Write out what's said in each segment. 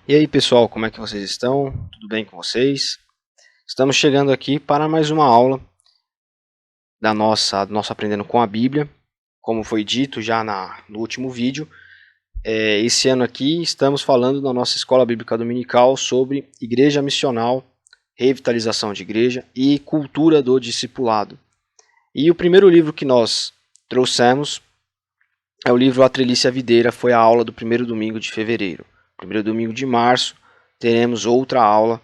E aí pessoal, como é que vocês estão? Tudo bem com vocês? Estamos chegando aqui para mais uma aula do nosso Aprendendo com a Bíblia. Como foi dito já no último vídeo, esse ano aqui estamos falando na nossa Escola Bíblica Dominical sobre Igreja Missional, Revitalização de Igreja e Cultura do Discipulado. E o primeiro livro que nós trouxemos é o livro A Treliça e a Videira, foi a aula do primeiro domingo de fevereiro. Primeiro domingo de março teremos outra aula,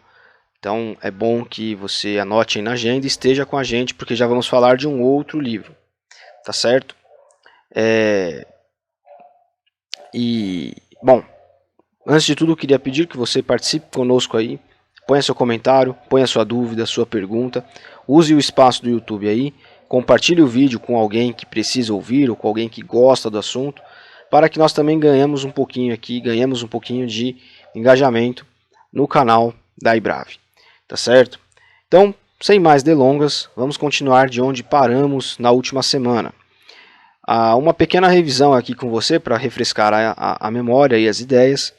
então é bom que você anote aí na agenda e esteja com a gente, porque já vamos falar de um outro livro, tá certo? Bom, antes de tudo eu queria pedir que você participe conosco aí, ponha seu comentário, ponha sua dúvida, sua pergunta, use o espaço do YouTube aí, compartilhe o vídeo com alguém que precisa ouvir ou com alguém que gosta do assunto, para que nós também ganhemos um pouquinho de engajamento no canal da IBRAV, tá certo? Então, sem mais delongas, vamos continuar de onde paramos na última semana. Uma pequena revisão aqui com você para refrescar a memória e as ideias.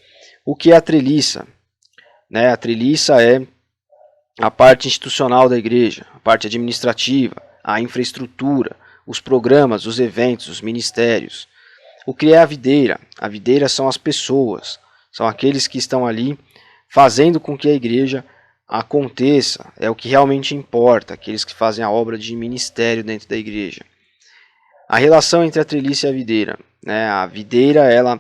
O que é a treliça? A treliça é a parte institucional da igreja, a parte administrativa, a infraestrutura, os programas, os eventos, os ministérios. O que é a videira? A videira são as pessoas, são aqueles que estão ali fazendo com que a igreja aconteça, é o que realmente importa, aqueles que fazem a obra de ministério dentro da igreja. A relação entre a treliça e a videira. A videira ela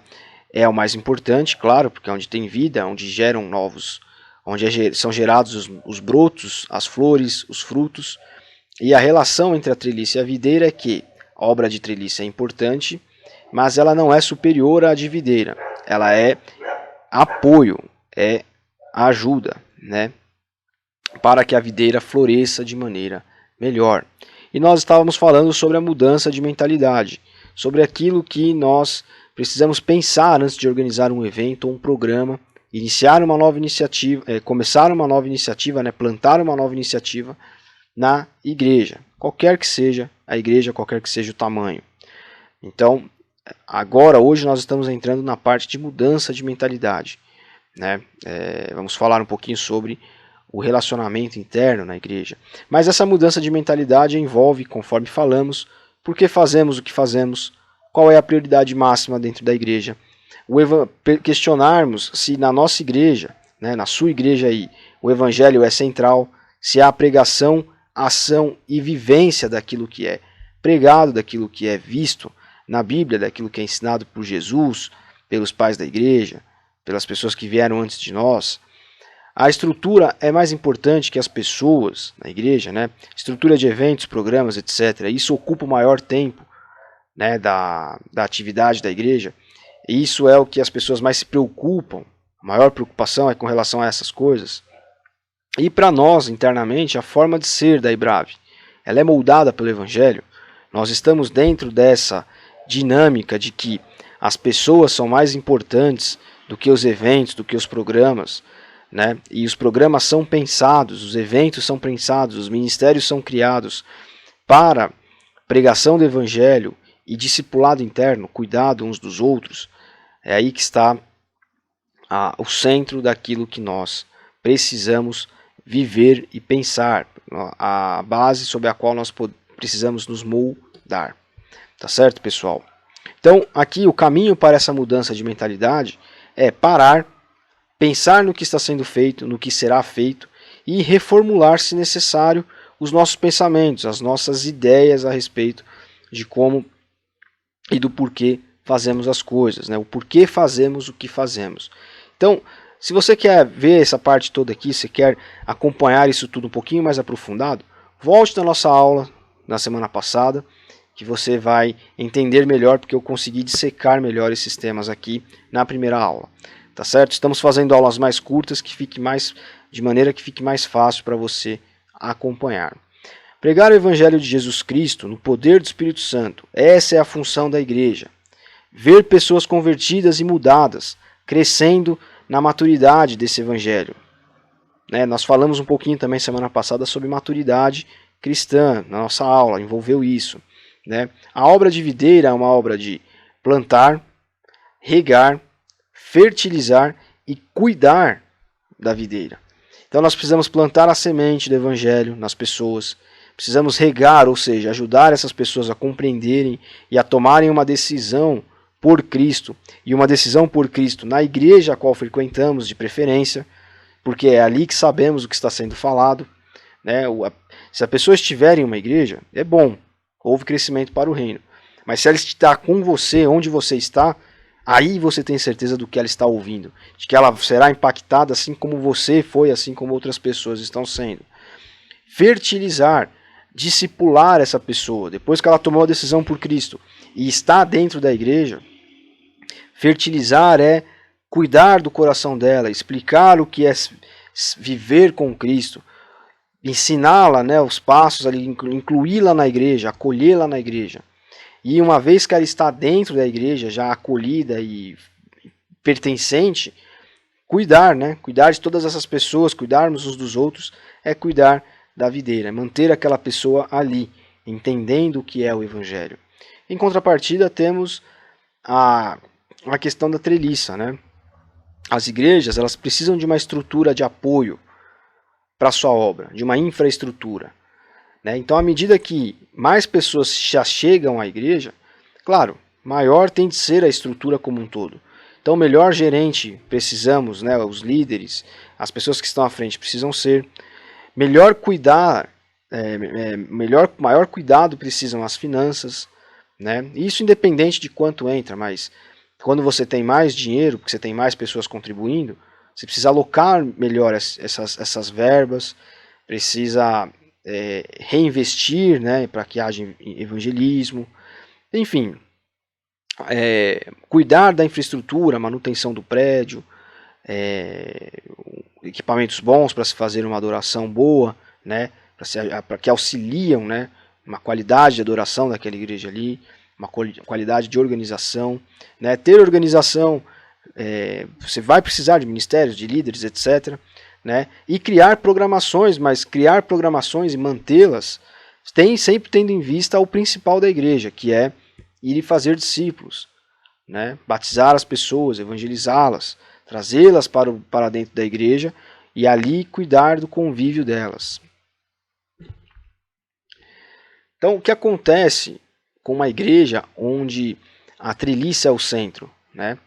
é o mais importante, claro, porque é onde tem vida, onde são gerados os brotos, as flores, os frutos. E a relação entre a treliça e a videira é que a obra de treliça é importante, mas ela não é superior à de videira. Ela é apoio, é ajuda, para que a videira floresça de maneira melhor. E nós estávamos falando sobre a mudança de mentalidade, sobre aquilo que nós precisamos pensar antes de organizar um evento ou um programa, iniciar uma nova iniciativa, começar uma nova iniciativa, plantar uma nova iniciativa na igreja, qualquer que seja a igreja, qualquer que seja o tamanho. Então, hoje nós estamos entrando na parte de mudança de mentalidade. Vamos falar um pouquinho sobre o relacionamento interno na igreja. Mas essa mudança de mentalidade envolve, conforme falamos, por que fazemos o que fazemos, qual é a prioridade máxima dentro da igreja. Questionarmos se na nossa igreja, na sua igreja aí, o evangelho é central, se há pregação, ação e vivência daquilo que é pregado, daquilo que é visto na Bíblia, daquilo que é ensinado por Jesus, pelos pais da igreja, pelas pessoas que vieram antes de nós. A estrutura é mais importante que as pessoas na igreja, estrutura de eventos, programas, etc. Isso ocupa o maior tempo da atividade da igreja. E isso é o que as pessoas mais se preocupam. A maior preocupação é com relação a essas coisas. E para nós, internamente, a forma de ser da IBRAV, ela é moldada pelo Evangelho. Nós estamos dentro dessa dinâmica de que as pessoas são mais importantes do que os eventos, do que os programas. E os programas são pensados, os eventos são pensados, os ministérios são criados para pregação do Evangelho e discipulado interno, cuidado uns dos outros. É aí que está o centro daquilo que nós precisamos viver e pensar, a base sobre a qual nós precisamos nos moldar. Tá certo, pessoal? Então, aqui o caminho para essa mudança de mentalidade é parar, pensar no que está sendo feito, no que será feito e reformular, se necessário, os nossos pensamentos, as nossas ideias a respeito de como e do porquê fazemos as coisas, o porquê fazemos o que fazemos. Então, se você quer ver essa parte toda aqui, se quer acompanhar isso tudo um pouquinho mais aprofundado, volte na nossa aula na semana passada, que você vai entender melhor, porque eu consegui dissecar melhor esses temas aqui na primeira aula. Tá certo? Estamos fazendo aulas mais curtas, de maneira que fique mais fácil para você acompanhar. Pregar o Evangelho de Jesus Cristo no poder do Espírito Santo, essa é a função da igreja. Ver pessoas convertidas e mudadas, crescendo na maturidade desse Evangelho. Nós falamos um pouquinho também semana passada sobre maturidade cristã, na nossa aula, envolveu isso. A obra de videira é uma obra de plantar, regar, fertilizar e cuidar da videira. Então nós precisamos plantar a semente do Evangelho nas pessoas, precisamos regar, ou seja, ajudar essas pessoas a compreenderem e a tomarem uma decisão por Cristo, e uma decisão por Cristo na igreja a qual frequentamos, de preferência, porque é ali que sabemos o que está sendo falado. Né? Se a pessoa estiver em uma igreja, é bom, houve crescimento para o reino. Mas se ela está com você, onde você está, aí você tem certeza do que ela está ouvindo, de que ela será impactada assim como você foi, assim como outras pessoas estão sendo. Fertilizar, discipular essa pessoa, depois que ela tomou a decisão por Cristo e está dentro da igreja, fertilizar é cuidar do coração dela, explicar o que é viver com Cristo, ensiná-la, né, os passos ali, incluí-la na igreja, acolhê-la na igreja. E uma vez que ela está dentro da igreja, já acolhida e pertencente, cuidar, né, cuidar de todas essas pessoas, cuidarmos uns dos outros, é cuidar da videira, é manter aquela pessoa ali, entendendo o que é o Evangelho. Em contrapartida, temos a questão da treliça, né? As igrejas, elas precisam de uma estrutura de apoio para a sua obra, de uma infraestrutura. Né? Então, à medida que mais pessoas já chegam à igreja, claro, maior tem de ser a estrutura como um todo. Então, melhor gerente precisamos, né, os líderes, as pessoas que estão à frente precisam ser. Melhor cuidar, maior cuidado precisam as finanças. Né? Isso independente de quanto entra, mas quando você tem mais dinheiro, porque você tem mais pessoas contribuindo, você precisa alocar melhor essas verbas, precisa reinvestir, né, para que haja evangelismo, enfim, cuidar da infraestrutura, manutenção do prédio, equipamentos bons para se fazer uma adoração boa, né, para que auxiliam, né, uma qualidade de adoração daquela igreja ali, uma qualidade de organização, né? Ter organização, você vai precisar de ministérios, de líderes, etc. Né? E criar programações, mas criar programações e mantê-las sempre tendo em vista o principal da igreja, que é ir e fazer discípulos, né? Batizar as pessoas, evangelizá-las, trazê-las para dentro da igreja e ali cuidar do convívio delas. Então, o que acontece com uma igreja onde a treliça é o centro, né?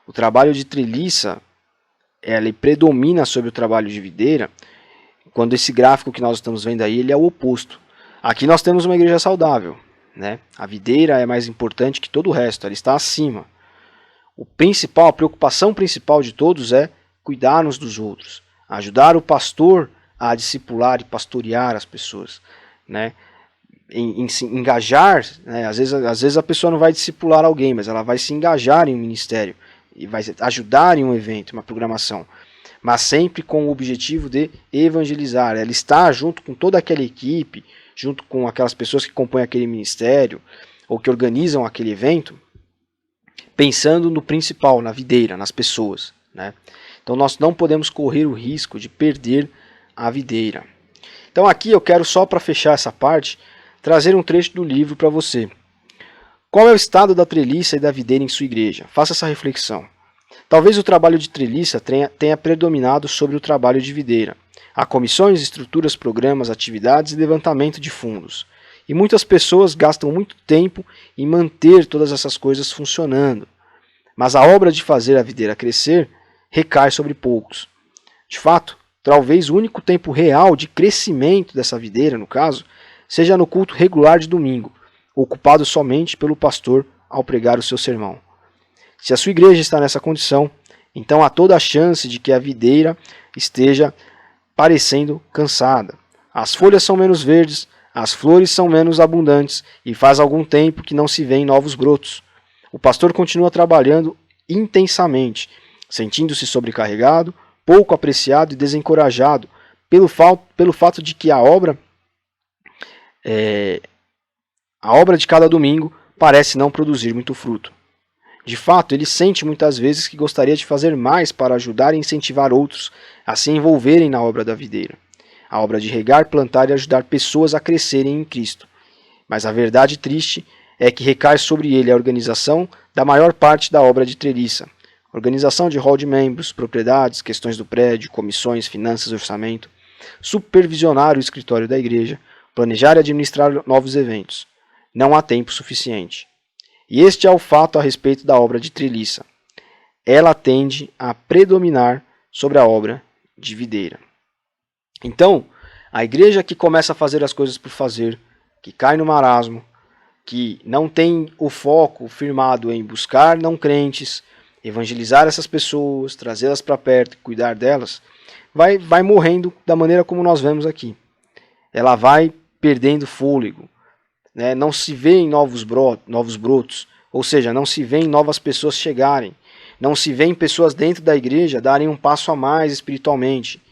O trabalho de treliça ele predomina sobre o trabalho de videira, quando esse gráfico que nós estamos vendo aí ele é o oposto. Aqui nós temos uma igreja saudável, né? A videira é mais importante que todo o resto, ela está acima. A preocupação principal de todos é cuidar uns dos outros, ajudar o pastor a discipular e pastorear as pessoas, né? Em se engajar, né? Às vezes a pessoa não vai discipular alguém, mas ela vai se engajar em um ministério e vai ajudar em um evento, uma programação, mas sempre com o objetivo de evangelizar. Ela está junto com toda aquela equipe, junto com aquelas pessoas que compõem aquele ministério ou que organizam aquele evento, pensando no principal, na videira, nas pessoas, né? Então nós não podemos correr o risco de perder a videira. Então aqui eu quero, só para fechar essa parte, trazer um trecho do livro para você. Qual é o estado da treliça e da videira em sua igreja? Faça essa reflexão. Talvez o trabalho de treliça tenha predominado sobre o trabalho de videira. Há comissões, estruturas, programas, atividades e levantamento de fundos. E muitas pessoas gastam muito tempo em manter todas essas coisas funcionando. Mas a obra de fazer a videira crescer recai sobre poucos. De fato, talvez o único tempo real de crescimento dessa videira, no caso, seja no culto regular de domingo, ocupado somente pelo pastor ao pregar o seu sermão. Se a sua igreja está nessa condição, então há toda a chance de que a videira esteja parecendo cansada. As folhas são menos verdes, as flores são menos abundantes e faz algum tempo que não se vêem novos brotos. O pastor continua trabalhando intensamente, sentindo-se sobrecarregado, pouco apreciado e desencorajado pelo fato de que a obra de cada domingo parece não produzir muito fruto. De fato, ele sente muitas vezes que gostaria de fazer mais para ajudar e incentivar outros a se envolverem na obra da videira, a obra de regar, plantar e ajudar pessoas a crescerem em Cristo. Mas a verdade triste é que recai sobre ele a organização da maior parte da obra de treliça, organização de hall de membros, propriedades, questões do prédio, comissões, finanças, orçamento, supervisionar o escritório da igreja, planejar e administrar novos eventos. Não há tempo suficiente. E este é o fato a respeito da obra de treliça. Ela tende a predominar sobre a obra de videira. Então, a igreja que começa a fazer as coisas por fazer, que cai no marasmo, que não tem o foco firmado em buscar não crentes, evangelizar essas pessoas, trazê-las para perto, cuidar delas, vai morrendo da maneira como nós vemos aqui. Ela vai perdendo fôlego, né? Não se vê em novos brotos, ou seja, não se vê em novas pessoas chegarem, não se vê em pessoas dentro da igreja darem um passo a mais espiritualmente,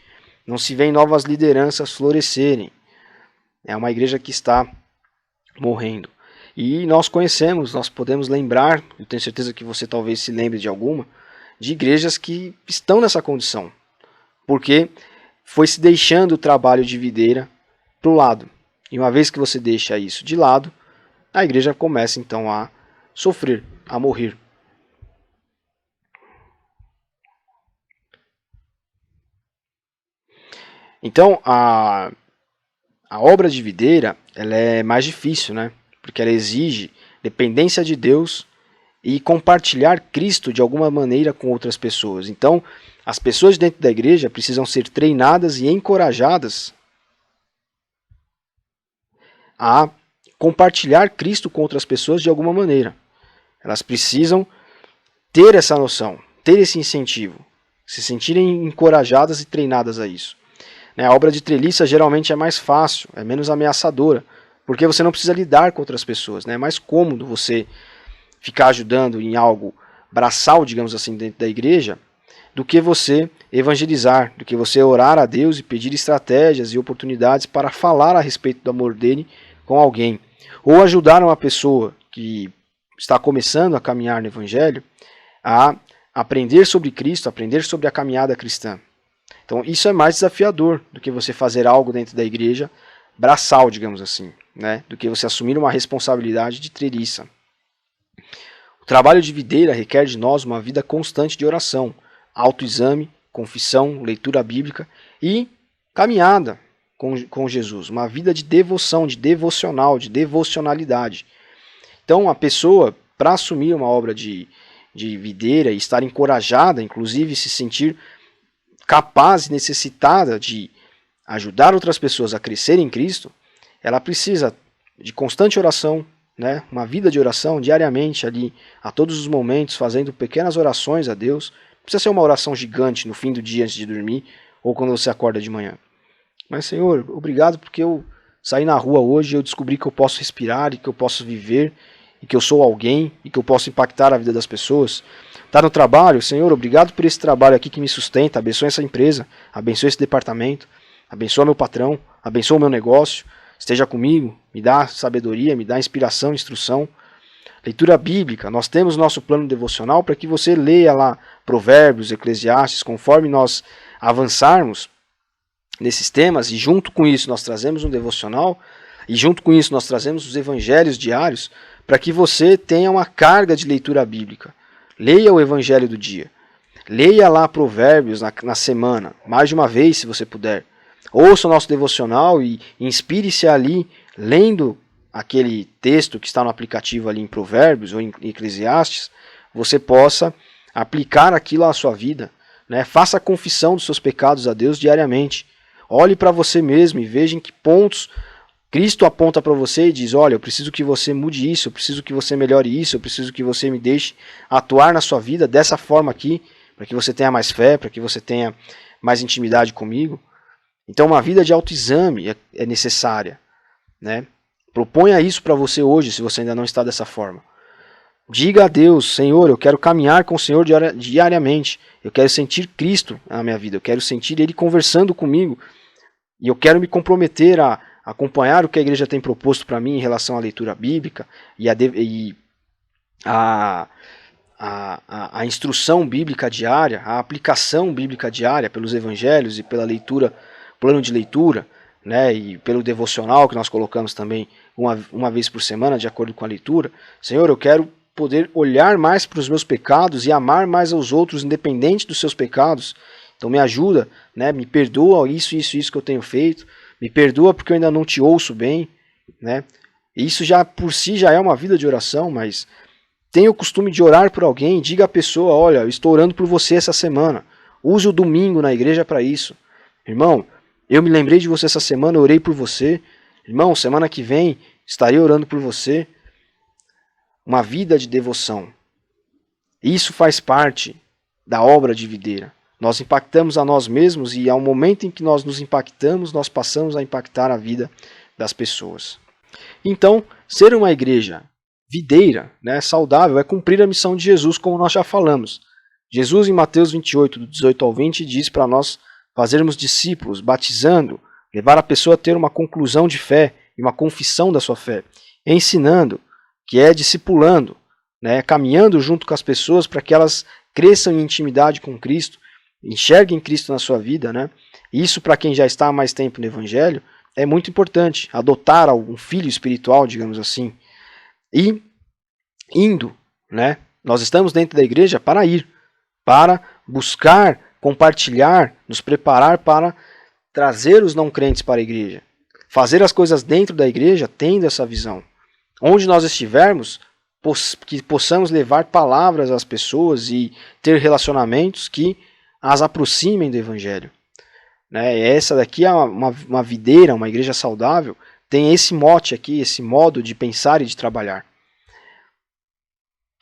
não se vê em novas lideranças florescerem. É uma igreja que está morrendo. E nós conhecemos, nós podemos lembrar, eu tenho certeza que você talvez se lembre de alguma, de igrejas que estão nessa condição. Porque foi se deixando o trabalho de videira para o lado. E uma vez que você deixa isso de lado, a igreja começa então a sofrer, a morrer. Então a obra de videira ela é mais difícil, né? Porque ela exige dependência de Deus e compartilhar Cristo de alguma maneira com outras pessoas. Então, as pessoas dentro da igreja precisam ser treinadas e encorajadas a compartilhar Cristo com outras pessoas de alguma maneira. Elas precisam ter essa noção, ter esse incentivo, se sentirem encorajadas e treinadas a isso. A obra de treliça geralmente é mais fácil, é menos ameaçadora, porque você não precisa lidar com outras pessoas. É mais cômodo você ficar ajudando em algo braçal, digamos assim, dentro da igreja, do que você evangelizar, do que você orar a Deus e pedir estratégias e oportunidades para falar a respeito do amor dele com alguém. Ou ajudar uma pessoa que está começando a caminhar no evangelho a aprender sobre Cristo, aprender sobre a caminhada cristã. Então isso é mais desafiador do que você fazer algo dentro da igreja braçal, digamos assim, né? Do que você assumir uma responsabilidade de treliça. O trabalho de videira requer de nós uma vida constante de oração, autoexame, confissão, leitura bíblica e caminhada com Jesus. Uma vida de devoção, de devocional, de devocionalidade. Então a pessoa, para assumir uma obra de videira e estar encorajada, inclusive se sentir capaz e necessitada de ajudar outras pessoas a crescer em Cristo, ela precisa de constante oração, né? Uma vida de oração diariamente ali, a todos os momentos, fazendo pequenas orações a Deus. Não precisa ser uma oração gigante no fim do dia antes de dormir ou quando você acorda de manhã. Mas, Senhor, obrigado porque eu saí na rua hoje e eu descobri que eu posso respirar e que eu posso viver e que eu sou alguém e que eu posso impactar a vida das pessoas. Está no trabalho, Senhor, obrigado por esse trabalho aqui que me sustenta, abençoa essa empresa, abençoa esse departamento, abençoa meu patrão, abençoa o meu negócio, esteja comigo, me dá sabedoria, me dá inspiração, instrução. Leitura bíblica, nós temos nosso plano devocional para que você leia lá Provérbios, Eclesiastes, conforme nós avançarmos nesses temas, e junto com isso nós trazemos um devocional, e junto com isso nós trazemos os evangelhos diários, para que você tenha uma carga de leitura bíblica. Leia o evangelho do dia. Leia lá Provérbios na semana, mais de uma vez se você puder. Ouça o nosso devocional e inspire-se ali, lendo aquele texto que está no aplicativo ali em Provérbios ou em Eclesiastes, você possa aplicar aquilo à sua vida. Né? Faça a confissão dos seus pecados a Deus diariamente. Olhe para você mesmo e veja em que pontos Cristo aponta para você e diz, olha, eu preciso que você mude isso, eu preciso que você melhore isso, eu preciso que você me deixe atuar na sua vida dessa forma aqui, para que você tenha mais fé, para que você tenha mais intimidade comigo. Então uma vida de autoexame é necessária. Né? Proponha isso para você hoje, se você ainda não está dessa forma. Diga a Deus, Senhor, eu quero caminhar com o Senhor diariamente, eu quero sentir Cristo na minha vida, eu quero sentir Ele conversando comigo, e eu quero me comprometer a acompanhar o que a igreja tem proposto para mim em relação à leitura bíblica e a instrução bíblica diária, a aplicação bíblica diária pelos evangelhos e pela leitura, plano de leitura, né, e pelo devocional que nós colocamos também uma vez por semana, de acordo com a leitura. Senhor, eu quero poder olhar mais para os meus pecados e amar mais aos outros, independente dos seus pecados. Então me ajuda, né? Me perdoa isso que eu tenho feito, me perdoa porque eu ainda não te ouço bem, né? Isso já por si já é uma vida de oração, mas tenha o costume de orar por alguém, diga à pessoa, olha, eu estou orando por você essa semana, use o domingo na igreja para isso. Irmão, eu me lembrei de você essa semana, eu orei por você. Irmão, semana que vem estarei orando por você. Uma vida de devoção. Isso faz parte da obra de videira. Nós impactamos a nós mesmos e ao momento em que nós nos impactamos, nós passamos a impactar a vida das pessoas. Então, ser uma igreja videira, né, saudável, é cumprir a missão de Jesus, como nós já falamos. Jesus, em Mateus 28, do 18 ao 20, diz para nós fazermos discípulos, batizando, levar a pessoa a ter uma conclusão de fé e uma confissão da sua fé, ensinando, que é discipulando, né, caminhando junto com as pessoas para que elas cresçam em intimidade com Cristo, enxerguem Cristo na sua vida, né? Isso, para quem já está há mais tempo no Evangelho, é muito importante, adotar um filho espiritual, digamos assim. E indo, né? Nós estamos dentro da igreja para ir, para buscar, compartilhar, nos preparar para trazer os não crentes para a igreja. Fazer as coisas dentro da igreja tendo essa visão. Onde nós estivermos, que possamos levar palavras às pessoas e ter relacionamentos que as aproximem do Evangelho. Né? Essa daqui é uma videira, uma igreja saudável, tem esse mote aqui, esse modo de pensar e de trabalhar.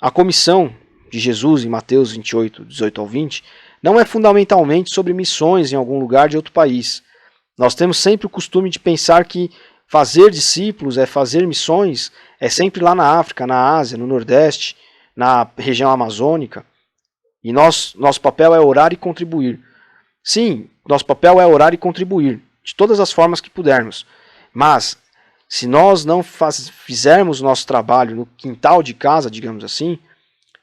A comissão de Jesus em Mateus 28, 18 ao 20, não é fundamentalmente sobre missões em algum lugar de outro país. Nós temos sempre o costume de pensar que fazer discípulos, fazer missões, é sempre lá na África, na Ásia, no Nordeste, na região amazônica. E nosso papel é orar e contribuir. Sim, nosso papel é orar e contribuir, de todas as formas que pudermos. Mas, se nós não fizermos o nosso trabalho no quintal de casa, digamos assim,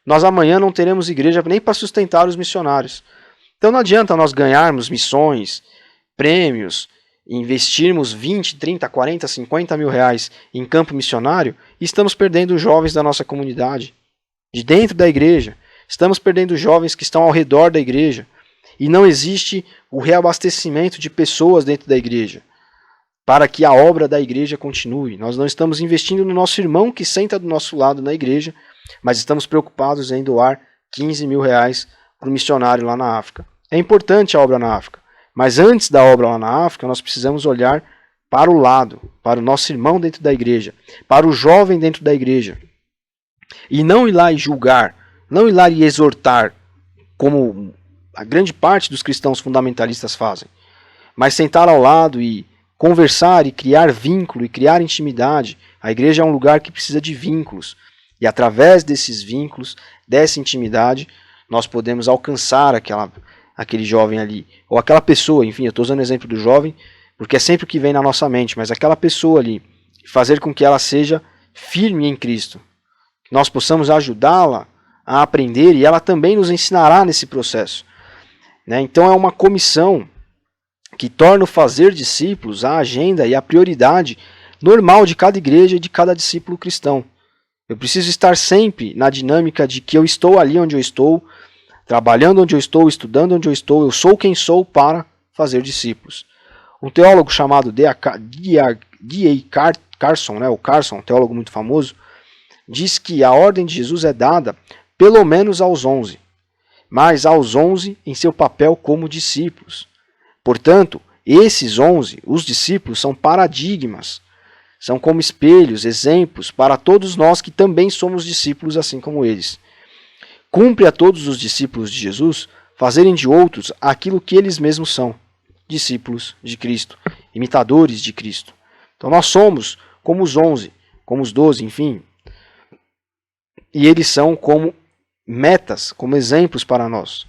nós amanhã não teremos igreja nem para sustentar os missionários. Então não adianta nós ganharmos missões, prêmios, investirmos 20, 30, 40, 50 mil reais em campo missionário e estamos perdendo os jovens da nossa comunidade, de dentro da igreja. Estamos perdendo os jovens que estão ao redor da igreja. E não existe o reabastecimento de pessoas dentro da igreja para que a obra da igreja continue. Nós não estamos investindo no nosso irmão que senta do nosso lado na igreja, mas estamos preocupados em doar 15 mil reais para o missionário lá na África. É importante a obra na África, mas antes da obra lá na África, nós precisamos olhar para o lado, para o nosso irmão dentro da igreja, para o jovem dentro da igreja. E não ir lá e julgar, não ir lá e exortar, como a grande parte dos cristãos fundamentalistas fazem, mas sentar ao lado e conversar e criar vínculo e criar intimidade. A igreja é um lugar que precisa de vínculos. E através desses vínculos, dessa intimidade, nós podemos alcançar aquele jovem ali. Ou aquela pessoa, enfim, eu estou usando o exemplo do jovem, porque é sempre o que vem na nossa mente, mas aquela pessoa ali, fazer com que ela seja firme em Cristo. Que nós possamos ajudá-la a aprender e ela também nos ensinará nesse processo. Né? Então é uma comissão que torna o fazer discípulos a agenda e a prioridade normal de cada igreja e de cada discípulo cristão. Eu preciso estar sempre na dinâmica de que eu estou ali onde eu estou, trabalhando onde eu estou, estudando onde eu sou quem sou para fazer discípulos. Um teólogo chamado D.A. Carson, né, o Carson, um teólogo muito famoso, diz que a ordem de Jesus é dada pelo menos aos 11, mas aos 11 em seu papel como discípulos. Portanto, esses 11, os discípulos, são paradigmas, são como espelhos, exemplos para todos nós que também somos discípulos assim como eles. Cumpre a todos os discípulos de Jesus fazerem de outros aquilo que eles mesmos são, discípulos de Cristo, imitadores de Cristo. Então nós somos como os 11, como os 12, enfim, e eles são como metas, como exemplos para nós.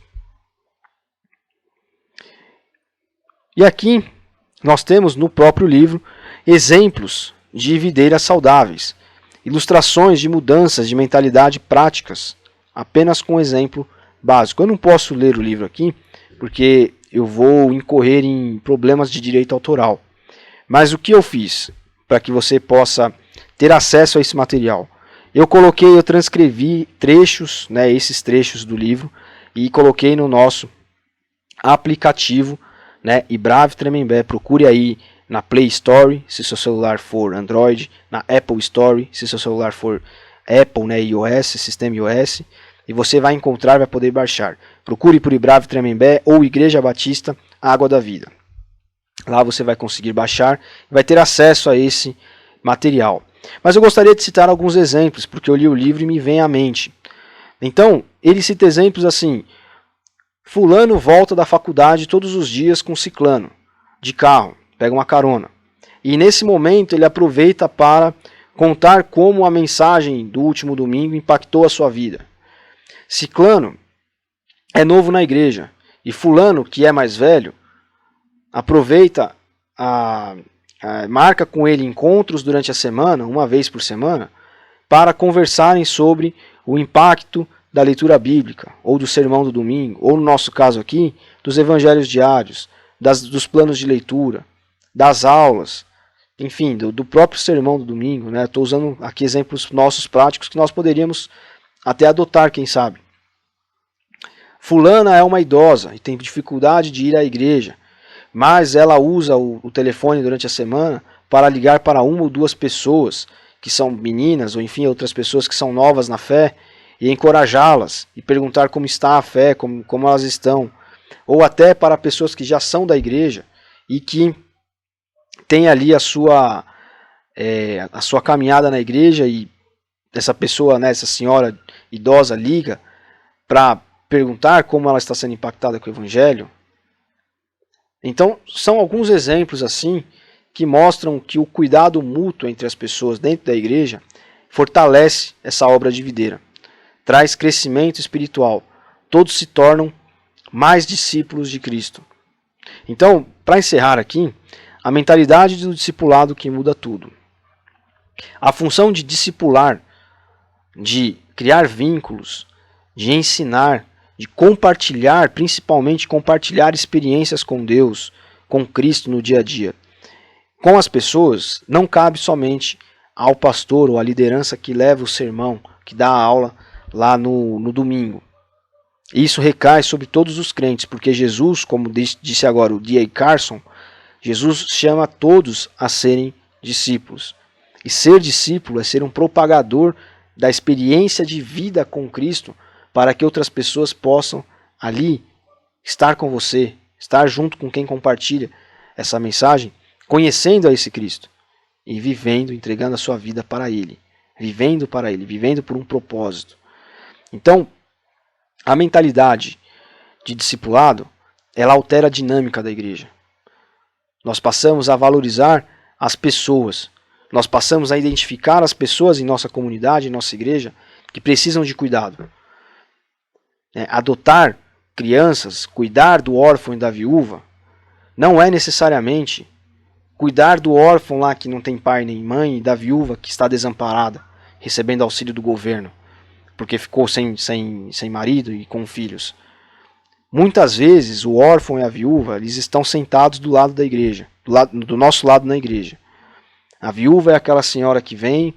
E aqui nós temos no próprio livro exemplos de videiras saudáveis, ilustrações de mudanças de mentalidade práticas, apenas com um exemplo básico. Eu não posso ler o livro aqui, porque eu vou incorrer em problemas de direito autoral. Mas o que eu fiz para que você possa ter acesso a esse material? Eu transcrevi trechos, né, esses trechos do livro, e coloquei no nosso aplicativo, né, Ibrave Tremembé. Procure aí na Play Store, se seu celular for Android, na Apple Store, se seu celular for Apple, né, iOS, sistema iOS, e você vai encontrar, vai poder baixar. Procure por Ibrave Tremembé ou Igreja Batista Água da Vida. Lá você vai conseguir baixar e vai ter acesso a esse material. Mas eu gostaria de citar alguns exemplos, porque eu li o livro e me vem à mente. Então, ele cita exemplos assim: fulano volta da faculdade todos os dias com ciclano, de carro, pega uma carona. E nesse momento ele aproveita para contar como a mensagem do último domingo impactou a sua vida. Ciclano é novo na igreja, e fulano, que é mais velho, aproveita, marca com ele encontros durante a semana, uma vez por semana, para conversarem sobre o impacto da leitura bíblica, ou do sermão do domingo, ou no nosso caso aqui, dos evangelhos diários, dos planos de leitura, das aulas, enfim, do próprio sermão do domingo. Estou usando aqui exemplos nossos práticos que nós poderíamos até adotar, quem sabe. Fulana é uma idosa e tem dificuldade de ir à igreja, mas ela usa o telefone durante a semana para ligar para uma ou duas pessoas que são meninas, ou enfim, outras pessoas que são novas na fé, e encorajá-las e perguntar como está a fé, como elas estão. Ou até para pessoas que já são da igreja e que têm ali a sua caminhada na igreja, e essa pessoa, né, essa senhora idosa, liga para perguntar como ela está sendo impactada com o evangelho. Então, são alguns exemplos assim que mostram que o cuidado mútuo entre as pessoas dentro da igreja fortalece essa obra de videira, traz crescimento espiritual, todos se tornam mais discípulos de Cristo. Então, para encerrar aqui, a mentalidade do discipulado que muda tudo. A função de discipular, de criar vínculos, de ensinar, de compartilhar, principalmente compartilhar experiências com Deus, com Cristo no dia a dia, com as pessoas, não cabe somente ao pastor ou à liderança que leva o sermão, que dá a aula lá no domingo. Isso recai sobre todos os crentes, porque Jesus, como disse agora o D.A. Carson, Jesus chama todos a serem discípulos. E ser discípulo é ser um propagador da experiência de vida com Cristo, para que outras pessoas possam ali estar com você, estar junto com quem compartilha essa mensagem, conhecendo a esse Cristo e vivendo, entregando a sua vida para Ele, vivendo para Ele, vivendo por um propósito. Então, a mentalidade de discipulado, ela altera a dinâmica da igreja. Nós passamos a valorizar as pessoas, nós passamos a identificar as pessoas em nossa comunidade, em nossa igreja, que precisam de cuidado. Adotar crianças, cuidar do órfão e da viúva, não é necessariamente cuidar do órfão lá que não tem pai nem mãe e da viúva que está desamparada, recebendo auxílio do governo, porque ficou sem marido e com filhos. Muitas vezes o órfão e a viúva, eles estão sentados do lado da igreja, do nosso lado na igreja. A viúva é aquela senhora que vem,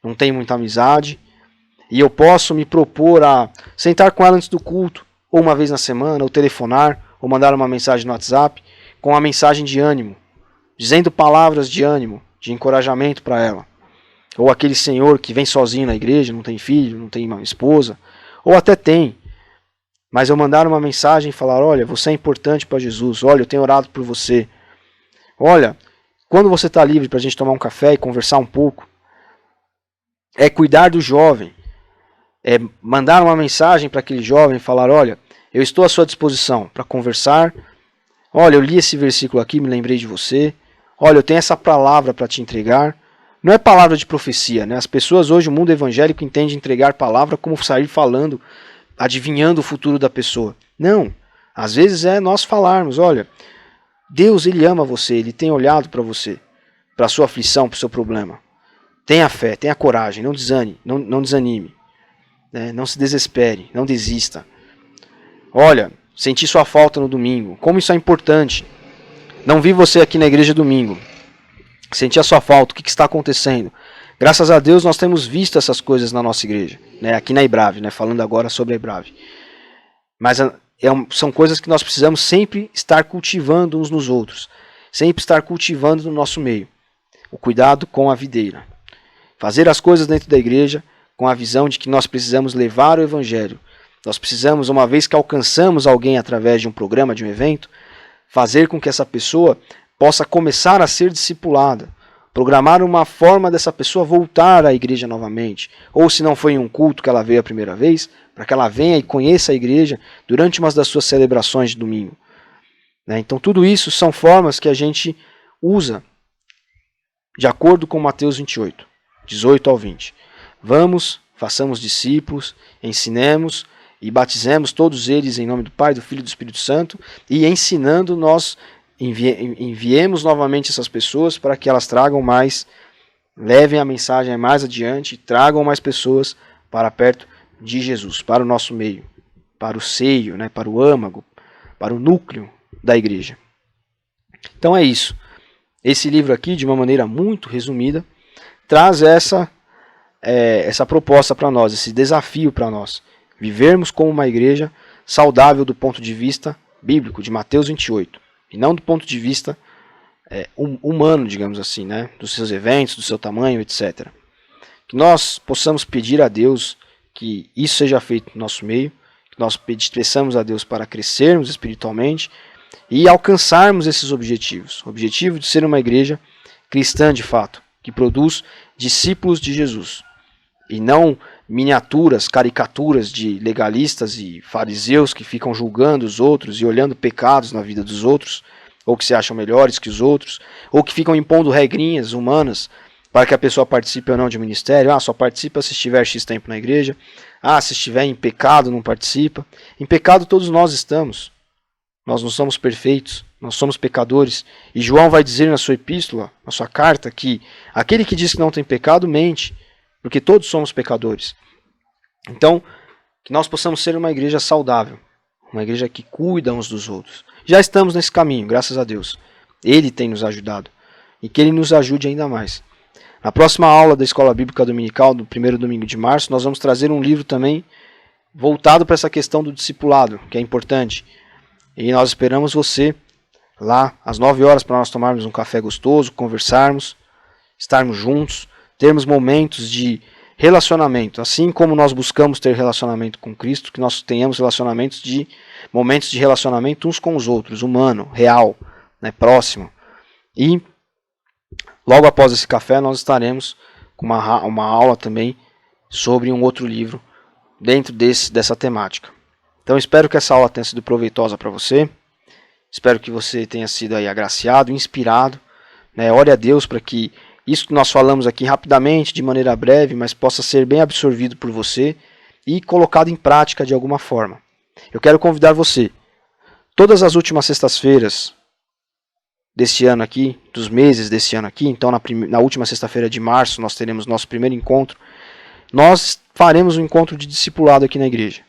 não tem muita amizade, e eu posso me propor a sentar com ela antes do culto, ou uma vez na semana, ou telefonar, ou mandar uma mensagem no WhatsApp, com uma mensagem de ânimo, dizendo palavras de ânimo, de encorajamento para ela. Ou aquele senhor que vem sozinho na igreja, não tem filho, não tem uma esposa, ou até tem, mas eu mandar uma mensagem e falar: olha, você é importante para Jesus, olha, eu tenho orado por você, olha, quando você está livre para a gente tomar um café e conversar um pouco. É cuidar do jovem, é mandar uma mensagem para aquele jovem e falar: olha, eu estou à sua disposição para conversar, olha, eu li esse versículo aqui, me lembrei de você, olha, eu tenho essa palavra para te entregar. Não é palavra de profecia, né? As pessoas hoje, o mundo evangélico, entende entregar palavra como sair falando, adivinhando o futuro da pessoa. Não, às vezes é nós falarmos: olha, Deus, Ele ama você, Ele tem olhado para você, para a sua aflição, para o seu problema. Tenha fé, tenha coragem, não desanime, né? Não se desespere, não desista. Olha, senti sua falta no domingo, como isso é importante. Não vi você aqui na igreja domingo. Senti a sua falta, o que está acontecendo? Graças a Deus nós temos visto essas coisas na nossa igreja, né? Aqui na Ibrave, né? Falando agora sobre a Ibrave. Mas são coisas que nós precisamos sempre estar cultivando uns nos outros, sempre estar cultivando no nosso meio. O cuidado com a videira. Fazer as coisas dentro da igreja com a visão de que nós precisamos levar o evangelho. Nós precisamos, uma vez que alcançamos alguém através de um programa, de um evento, fazer com que essa pessoa possa começar a ser discipulada. Programar uma forma dessa pessoa voltar à igreja novamente. Ou se não foi em um culto que ela veio a primeira vez, para que ela venha e conheça a igreja durante uma das suas celebrações de domingo. Então tudo isso são formas que a gente usa de acordo com Mateus 28, 18 ao 20. Vamos, façamos discípulos, ensinemos e batizemos todos eles em nome do Pai, do Filho e do Espírito Santo, e ensinando nós enviemos novamente essas pessoas para que elas tragam mais, levem a mensagem mais adiante, tragam mais pessoas para perto de Jesus, para o nosso meio, para o seio, né, para o âmago, para o núcleo da igreja. Então é isso. Esse livro aqui, de uma maneira muito resumida, traz essa proposta para nós, esse desafio para nós. Vivermos como uma igreja saudável do ponto de vista bíblico, de Mateus 28. E não do ponto de vista humano, digamos assim, né? Dos seus eventos, do seu tamanho, etc. Que nós possamos pedir a Deus que isso seja feito no nosso meio, que nós peçamos a Deus para crescermos espiritualmente e alcançarmos esses objetivos. O objetivo de ser uma igreja cristã de fato, que produz discípulos de Jesus. E não miniaturas, caricaturas de legalistas e fariseus que ficam julgando os outros e olhando pecados na vida dos outros, ou que se acham melhores que os outros, ou que ficam impondo regrinhas humanas para que a pessoa participe ou não de ministério. Só participa se estiver X tempo na igreja. Se estiver em pecado, não participa. Em pecado todos nós estamos. Nós não somos perfeitos, nós somos pecadores. E João vai dizer na sua epístola, na sua carta, que aquele que diz que não tem pecado mente, porque todos somos pecadores. Então, que nós possamos ser uma igreja saudável, uma igreja que cuida uns dos outros. Já estamos nesse caminho, graças a Deus. Ele tem nos ajudado e que Ele nos ajude ainda mais. Na próxima aula da Escola Bíblica Dominical, do primeiro domingo de março, nós vamos trazer um livro também voltado para essa questão do discipulado, que é importante. E nós esperamos você lá às 9 horas para nós tomarmos um café gostoso, conversarmos, estarmos juntos, termos momentos de relacionamento. Assim como nós buscamos ter relacionamento com Cristo, que nós tenhamos momentos de relacionamento uns com os outros, humano, real, né, próximo. E logo após esse café nós estaremos com uma aula também sobre um outro livro dentro dessa temática. Então espero que essa aula tenha sido proveitosa para você. Espero que você tenha sido aí agraciado, inspirado. Ore a Deus para que isso que nós falamos aqui rapidamente, de maneira breve, mas possa ser bem absorvido por você e colocado em prática de alguma forma. Eu quero convidar você, todas as últimas sextas-feiras deste ano aqui, dos meses deste ano aqui, então na última sexta-feira de março nós teremos nosso primeiro encontro, nós faremos um encontro de discipulado aqui na igreja,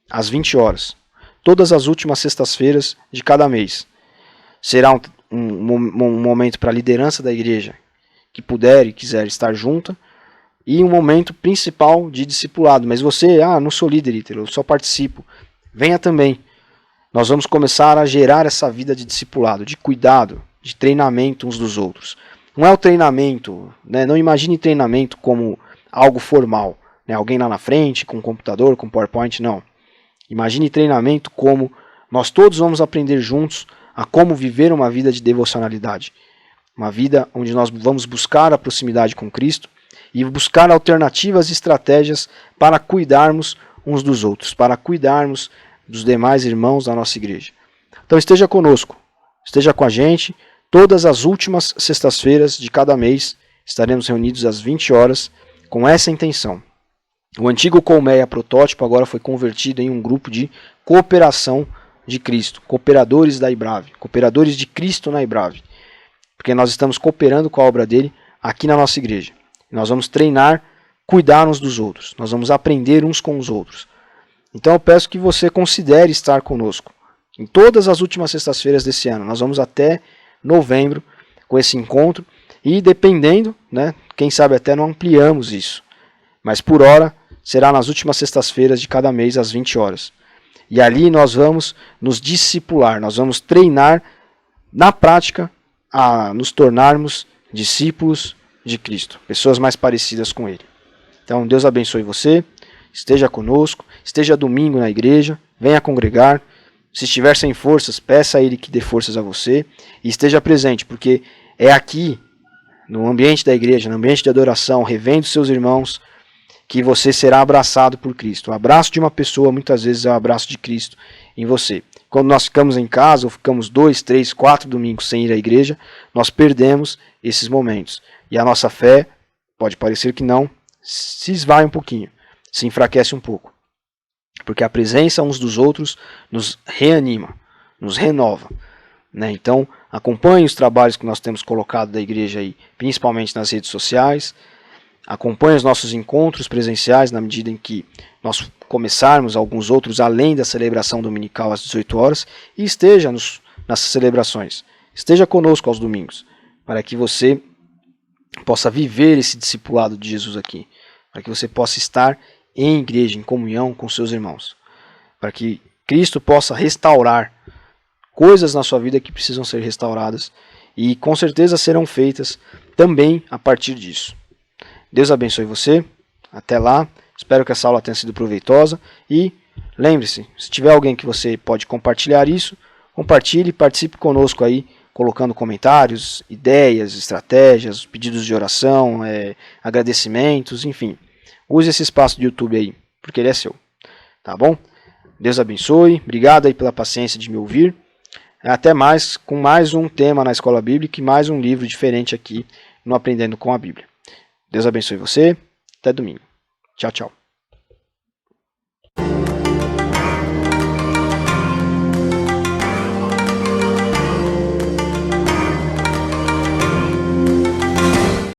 às 20 horas, todas as últimas sextas-feiras de cada mês. Será um momento para a liderança da igreja, que puder e quiser estar junta, e um momento principal de discipulado. Mas você, não sou líder, Ítalo, eu só participo. Venha também. Nós vamos começar a gerar essa vida de discipulado, de cuidado, de treinamento uns dos outros. Não é o treinamento, não imagine treinamento como algo formal, alguém lá na frente, com um computador, com PowerPoint, não. Imagine treinamento como nós todos vamos aprender juntos a como viver uma vida de devocionalidade. Uma vida onde nós vamos buscar a proximidade com Cristo e buscar alternativas e estratégias para cuidarmos uns dos outros, para cuidarmos dos demais irmãos da nossa igreja. Então esteja conosco, esteja com a gente. Todas as últimas sextas-feiras de cada mês estaremos reunidos às 20 horas com essa intenção. O antigo Colmeia Protótipo agora foi convertido em um grupo de cooperação de Cristo, cooperadores da Ibrave, cooperadores de Cristo na Ibrave. Porque nós estamos cooperando com a obra dele aqui na nossa igreja. Nós vamos treinar, cuidar uns dos outros. Nós vamos aprender uns com os outros. Então eu peço que você considere estar conosco. Em todas as últimas sextas-feiras desse ano. Nós vamos até novembro com esse encontro. E dependendo, né, quem sabe até não ampliamos isso. Mas por hora será nas últimas sextas-feiras de cada mês às 20 horas. E ali nós vamos nos discipular, nós vamos treinar na prática a nos tornarmos discípulos de Cristo, pessoas mais parecidas com Ele. Então Deus abençoe você, esteja conosco, esteja domingo na igreja, venha congregar. Se estiver sem forças, peça a Ele que dê forças a você e esteja presente, porque é aqui, no ambiente da igreja, no ambiente de adoração, revendo seus irmãos, que você será abraçado por Cristo. O abraço de uma pessoa, muitas vezes, é o abraço de Cristo em você. Quando nós ficamos em casa, ou ficamos 2, 3, 4 domingos sem ir à igreja, nós perdemos esses momentos. E a nossa fé, pode parecer que não, se esvai um pouquinho, se enfraquece um pouco. Porque a presença uns dos outros nos reanima, nos renova. Né? Então, acompanhe os trabalhos que nós temos colocado da igreja aí, principalmente nas redes sociais. Acompanhe os nossos encontros presenciais na medida em que nós começarmos alguns outros além da celebração dominical às 18 horas e esteja nessas celebrações. Esteja conosco aos domingos, para que você possa viver esse discipulado de Jesus aqui, para que você possa estar em igreja, em comunhão com seus irmãos, para que Cristo possa restaurar coisas na sua vida que precisam ser restauradas e com certeza serão feitas também a partir disso. Deus abençoe você, até lá, espero que essa aula tenha sido proveitosa e lembre-se, se tiver alguém que você pode compartilhar isso, compartilhe e participe conosco aí, colocando comentários, ideias, estratégias, pedidos de oração, agradecimentos, enfim. Use esse espaço do YouTube aí, porque ele é seu, tá bom? Deus abençoe, obrigado aí pela paciência de me ouvir, até mais com mais um tema na Escola Bíblica e mais um livro diferente aqui no Aprendendo com a Bíblia. Deus abençoe você. Até domingo. Tchau, tchau.